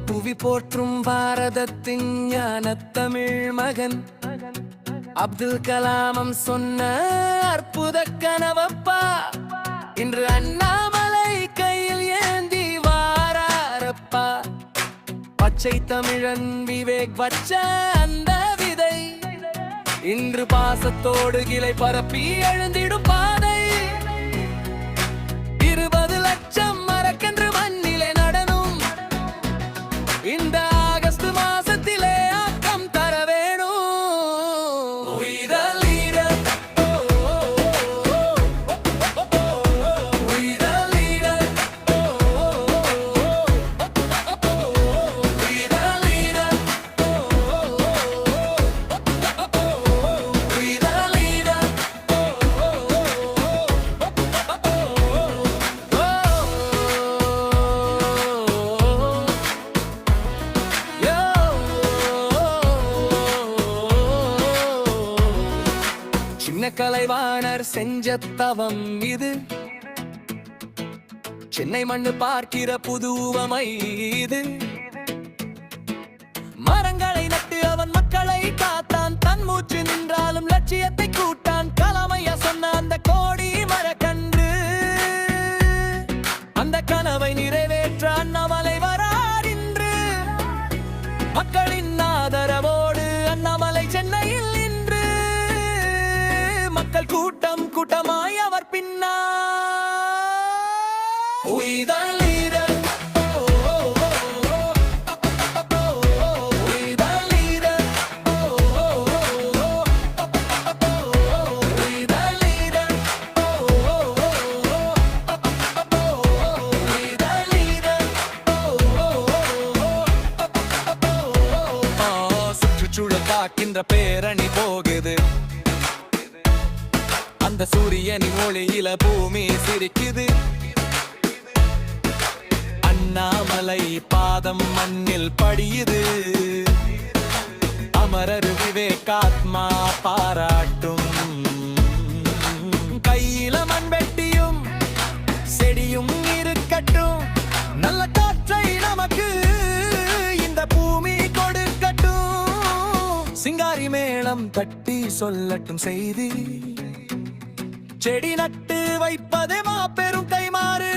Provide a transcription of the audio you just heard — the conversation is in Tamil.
புவி போற்றும் பாரதத்தின் ஞான தமிழ் மகன் அப்துல் கலாமம் சொன்ன அற்புத கனவப்பா இன்று அண்ணாமலை கையில் ஏந்தி வாராரப்பா. பச்சை தமிழன் விவேக் வச்ச அந்த விதை இன்று பாசத்தோடு கிளை பரப்பி எழுந்திடும் பாதை. 20 லட்சம் மரக்கன்று மண்ணிலே நடனும் இந்த ஆகஸ்ட் மாசத்திலே ஆக்கம் தர வேணும். சின்ன கலைவாணர் செஞ்ச தவம் இது, சென்னை மண்ணு பார்க்கிற புதுவமை இது. மரங்களை நட்டு அவன் மக்களை காத்தான், தன் மூச்சு நின்றாலும் லட்சியத்தை கூட்டான். கலாமையா சொன்ன அந்த கோடி மரக்கன்று அந்த கனவை நிறைவேற்ற அண்ணாமலை வரார் இன்று. மக்களின் ஆதரவோடு அண்ணாமலை சென்னையில் இன்று. மக்கள் கூட்டம் கூட்டமாய் அவர் பின்னா. சுற்றுச்சூழல் காக்கின்ற பேரணி போகுது, அந்த சூரியனின் ஒளியில பூமி சிரிக்குது. அண்ணாமலை பாதம் மண்ணில் படியுது, அமரர் விவேகாத்மா பாராட்டும். கையில மண்வெட்டியும் செடியும் இருக்கட்டும், நல்ல காற்றை நமக்கு இந்த பூமி கொடுக்கட்டும். சிங்காரி மேளம் தட்டி சொல்லட்டும் செய்தி, செடி நட்டு வைப்பதே மாபெரும் கைமாறு.